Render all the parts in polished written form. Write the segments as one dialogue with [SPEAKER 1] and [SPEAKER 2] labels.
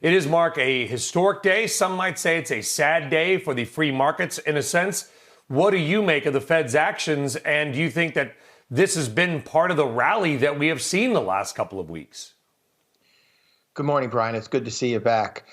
[SPEAKER 1] It is, Mark, a historic day. Some might say it's a sad day for the free markets in a sense. What do you make of the Fed's actions? And do you think that this has been part of the rally that we have seen the last couple of weeks?
[SPEAKER 2] Good morning, Brian. It's good to see you back.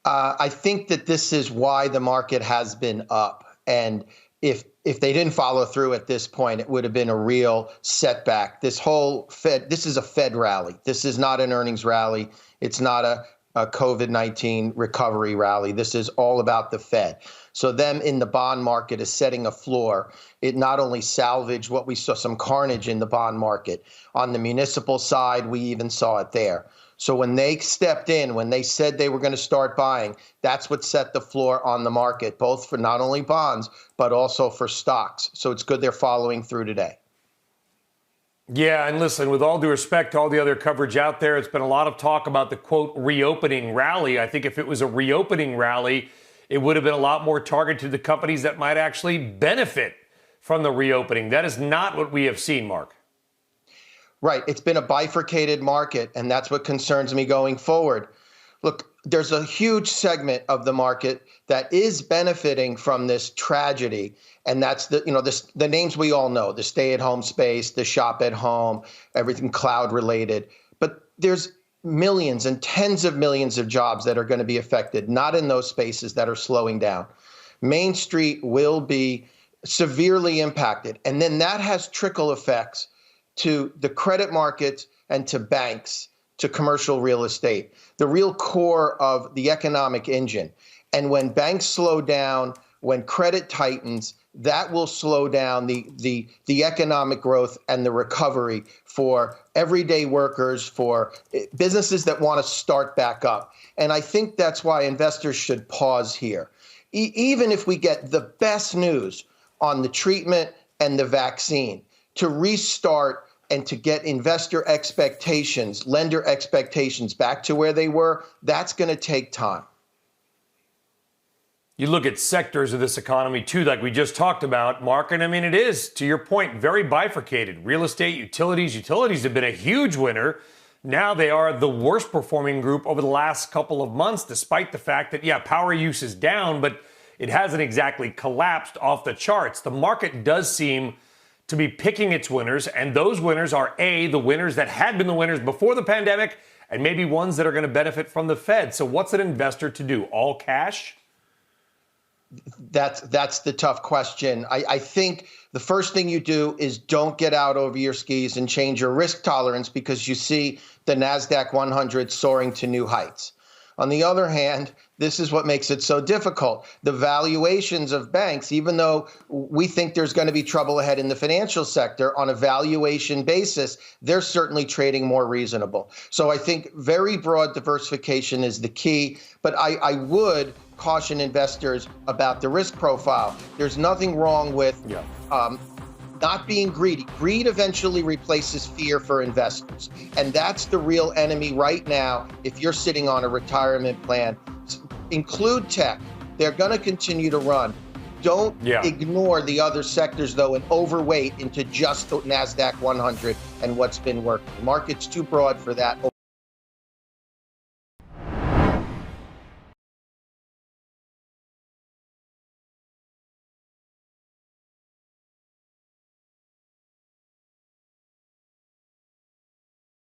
[SPEAKER 2] I think that this is why the market has been up. And if they didn't follow through at this point, it would have been a real setback. This is a Fed rally. This is not an earnings rally. It's not a COVID-19 recovery rally. This is all about the Fed. So them in the bond market is setting a floor. It not only salvaged what we saw, some carnage in the bond market. On the municipal side, we even saw it there. So when they stepped in, when they said they were going to start buying, that's what set the floor on the market, both for not only bonds, but also for stocks. So it's good they're following through today.
[SPEAKER 1] Yeah, and listen, with all due respect to all the other coverage out there, it's been a lot of talk about the, quote, reopening rally. I think if it was a reopening rally, it would have been a lot more targeted to the companies that might actually benefit from the reopening. That is not what we have seen, Mark.
[SPEAKER 2] Right. It's been a bifurcated market, and that's what concerns me going forward. Look, there's a huge segment of the market that is benefiting from this tragedy. And that's the names we all know, the stay-at-home space, the shop at home, everything cloud related. But there's millions and tens of millions of jobs that are going to be affected, not in those spaces that are slowing down. Main Street will be severely impacted. And then that has trickle effects to the credit markets and to banks, to commercial real estate, the real core of the economic engine. And when banks slow down, when credit tightens, that will slow down the economic growth and the recovery for everyday workers, for businesses that want to start back up. And I think that's why investors should pause here. Even if we get the best news on the treatment and the vaccine, to restart and to get investor expectations, lender expectations back to where they were, that's going to take time.
[SPEAKER 1] You look at sectors of this economy, too, like we just talked about, Mark, and I mean, it is, to your point, very bifurcated. Real estate, utilities have been a huge winner. Now they are the worst performing group over the last couple of months, despite the fact that, yeah, power use is down, but it hasn't exactly collapsed off the charts. The market does seem to be picking its winners, and those winners are, A, the winners that had been the winners before the pandemic, and maybe ones that are going to benefit from the Fed. So what's an investor to do? All cash?
[SPEAKER 2] That's the tough question. I think the first thing you do is don't get out over your skis and change your risk tolerance because you see the NASDAQ 100 soaring to new heights. On the other hand, this is what makes it so difficult. The valuations of banks, even though we think there's going to be trouble ahead in the financial sector, on a valuation basis, they're certainly trading more reasonable. So I think very broad diversification is the key, but I would caution investors about the risk profile. There's nothing wrong with not being greedy. Greed eventually replaces fear for investors. And that's the real enemy right now. If you're sitting on a retirement plan, include tech. They're going to continue to run. Don't ignore the other sectors, though, and overweight into just the NASDAQ 100 and what's been working. The market's too broad for that